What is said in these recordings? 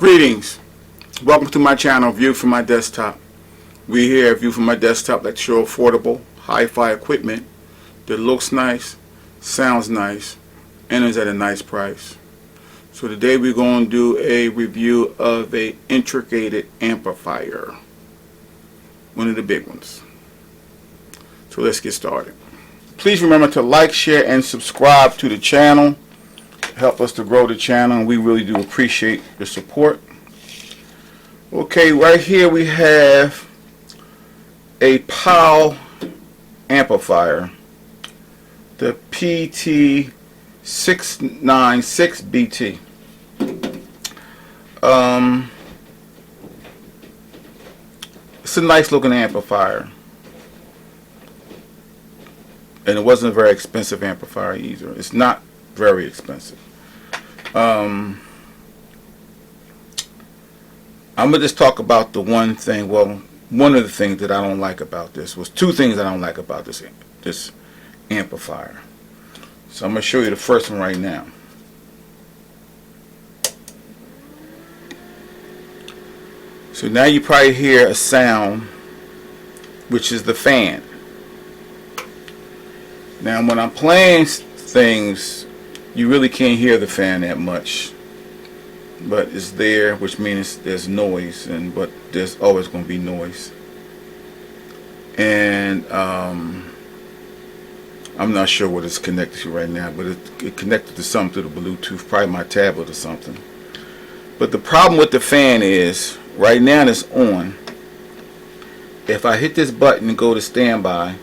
Greetings. Welcome to my channel, View from my desktop. We here at View from my desktop that show affordable, hi-fi equipment that looks nice, sounds nice, and is at a nice price. So today we're going to do a review of a integrated amplifier, one of the big ones. So let's get started. Please remember to like, share, and subscribe to the channel. Help us to grow the channel, and we really do appreciate your support. Okay, right here we have a Pyle amplifier, the PT696BT. It's a nice looking amplifier, and it wasn't a very expensive amplifier either. It's not very expensive. I'm gonna just talk about the one thing. Well, one of the things that I don't like about this was two things I don't like about this amplifier. So I'm gonna show you the first one right now. So now you probably hear a sound, which is the fan. Now when I'm playing things, you really can't hear the fan that much, but it's there, which means there's noise, but there's always going to be noise. And I'm not sure what it's connected to right now, but it connected to something through the Bluetooth, probably my tablet or something. But the problem with the fan is, right now it's on. If I hit this button and go to standby,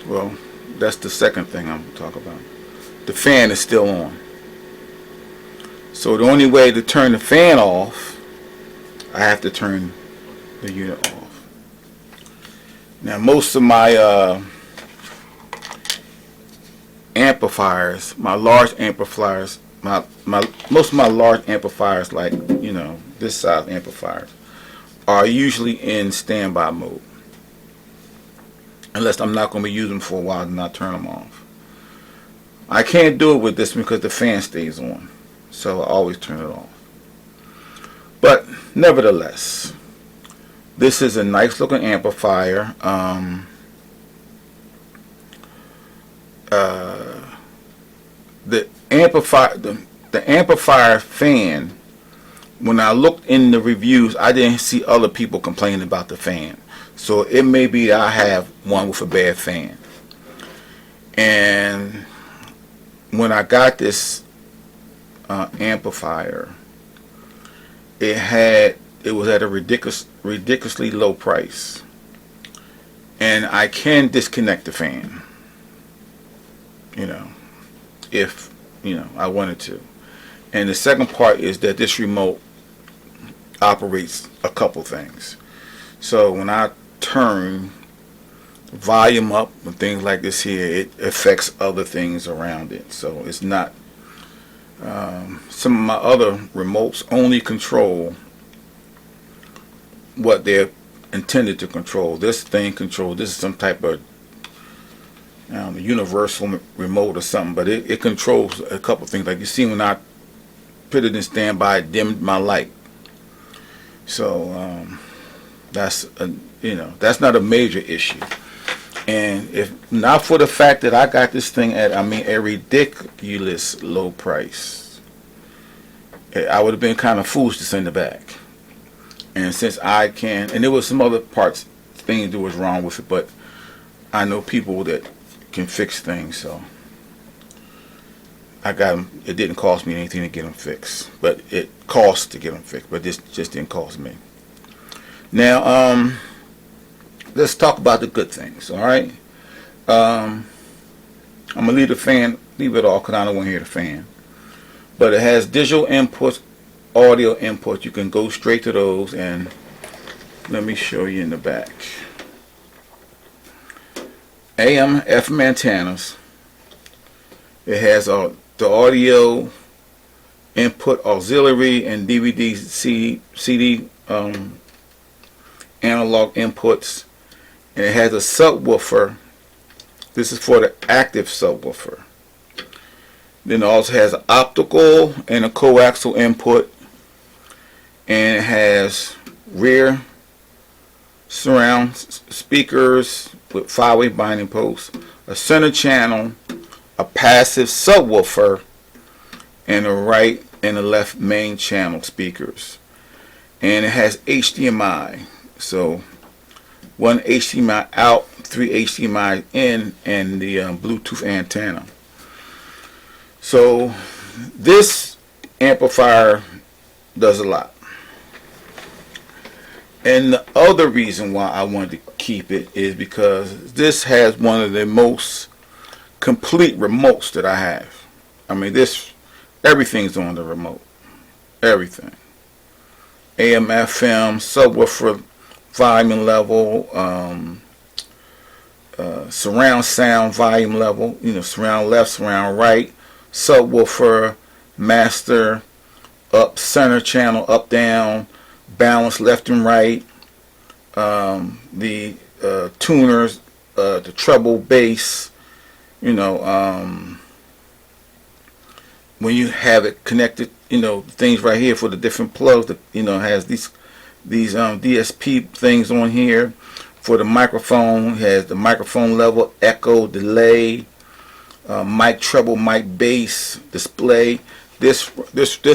well, that's the second thing I'm going to talk about. The fan is still on. So the only way to turn the fan off, I have to turn the unit off. Now most of my amplifiers, my large amplifiers, most of my large amplifiers, like, you know, this size amplifiers, are usually in standby mode. Unless I'm not going to be using them for a while and not turn them off. I can't do it with this because the fan stays on, so I always turn it off. But nevertheless, this is a nice looking amplifier. The amplifier fan, when I looked in the reviews, I didn't see other people complaining about the fan. So it may be that I have one with a bad fan. And when I got this amplifier, it was at a ridiculously low price. And I can disconnect the fan, you know, if, you know, I wanted to. And the second part is that this remote operates a couple things. So when I turn volume up and things like this here, it affects other things around it. So it's not some of my other remotes only control what they're intended to control. This thing controls, this is some type of universal remote or something, but it controls a couple things. Like you see, when I put it in standby, it dimmed my light. So that's that's not a major issue. And if not for the fact that I got this thing at a ridiculous low price, I would have been kind of foolish to send it back. And since I can, and there was some other things that was wrong with it, but I know people that can fix things, so I got them. It didn't cost me anything to get them fixed, but it costs to get them fixed, but this just didn't cost me. Now, let's talk about the good things. All right, I'm gonna leave it off because I don't want to hear the fan. But it has digital inputs, audio inputs. You can go straight to those, and let me show you in the back. AM, FM antennas. It has the audio input, auxiliary, and DVD, CD analog inputs, and it has a subwoofer. This is for the active subwoofer. Then it also has an optical and a coaxial input, and it has rear surround speakers with 5-way binding posts, a center channel, a passive subwoofer, and a right and a left main channel speakers. And it has HDMI, so one HDMI out, 3 HDMI in, and the Bluetooth antenna. So this amplifier does a lot. And the other reason why I wanted to keep it is because this has one of the most complete remotes that I have. I mean, everything's on the remote. Everything. AM, FM, subwoofer, volume level, surround sound volume level, surround left, surround right, subwoofer, master, up, center channel, up, down, balance left and right, the tuners, the treble, bass, when you have it connected, things right here for the different plugs that, has these DSP things on here. For the microphone, has the microphone level, echo, delay, mic treble, mic bass, display. This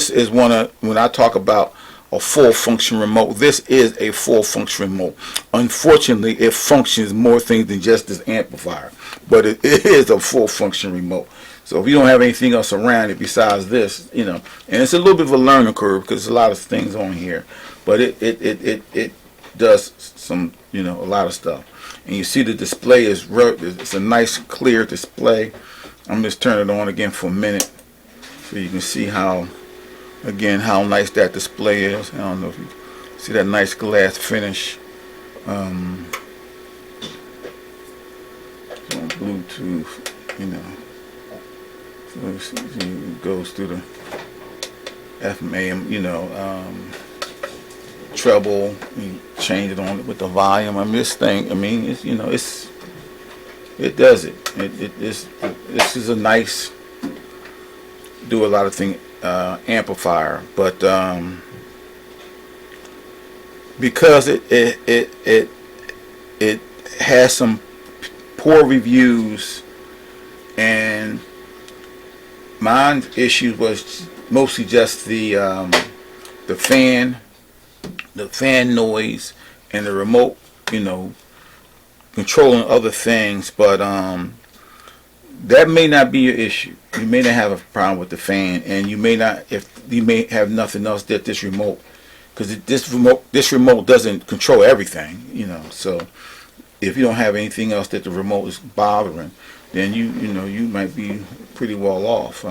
is one of, when I talk about a full function remote, this is a full function remote. Unfortunately, it functions more things than just this amplifier, but it is a full function remote. So if you don't have anything else around it besides this, and it's a little bit of a learning curve because there's a lot of things on here, but it does some, a lot of stuff. And you see the display it's a nice clear display. I'm just turning it on again for a minute so you can see how nice that display is. I don't know if you see that nice glass finish. On Bluetooth, so it goes through the FM, AM, treble. You change it on with the volume. I mean, this thing. I mean, it's it does it. This is a nice, do a lot of things. Amplifier, but because it has some poor reviews, and my issue was mostly just the fan noise and the remote, controlling other things, but that may not be your issue. You may not have a problem with the fan, and you may have nothing else that this remote, because this remote doesn't control everything, So if you don't have anything else that the remote is bothering, then you might be pretty well off.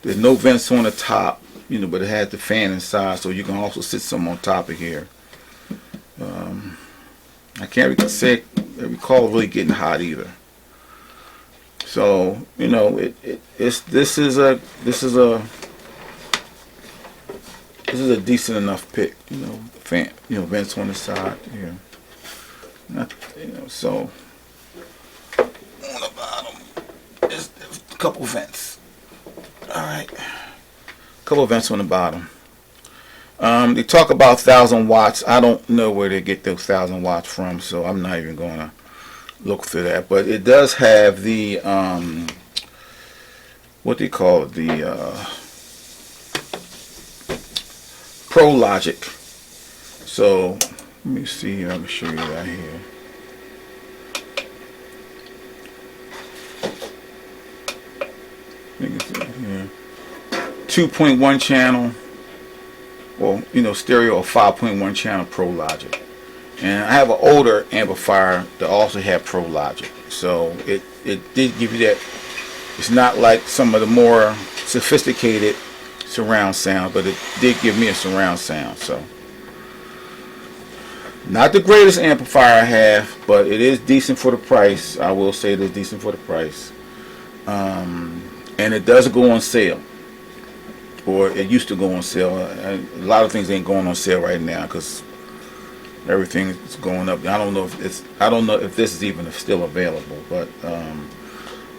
There's no vents on the top, but it has the fan inside, so you can also sit some on top of here. I can't recall really getting hot either. So this is a decent enough pick. Fan, vents on the side here. So on the bottom is a couple vents. All right, a couple vents on the bottom. They talk about 1,000 watts. I don't know where they get those 1,000 watts from, so I'm not even going to look through that. But it does have the what they call it, the Pro Logic. So let me see here. Let me show you that here. You can see here, 2.1 channel. Well, stereo or 5.1 channel Pro Logic. And I have an older amplifier that also had Pro Logic. So it did give you that. It's not like some of the more sophisticated surround sound, but it did give me a surround sound. So not the greatest amplifier I have, but it is decent for the price. I will say it is decent for the price. And it does go on sale. Or it used to go on sale. A lot of things ain't going on sale right now because everything is going up. I don't know if this is even still available, but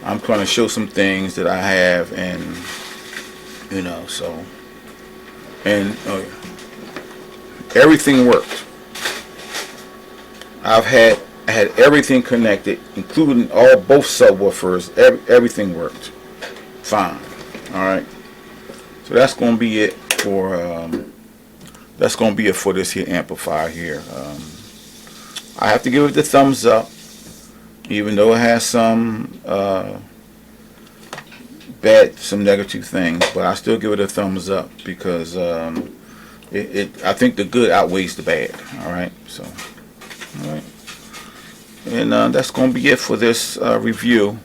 I'm going to show some things that I have, and so, and oh yeah, everything worked. I had everything connected, including both subwoofers. Everything worked fine. All right, so that's going to be it for this here amplifier here. I have to give it the thumbs up, even though it has some some negative things, but I still give it a thumbs up because I think the good outweighs the bad. All right, so all right, and that's going to be it for this review.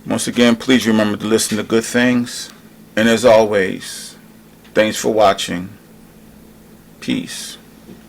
Once again, please remember to listen to good things, and as always, thanks for watching. Peace.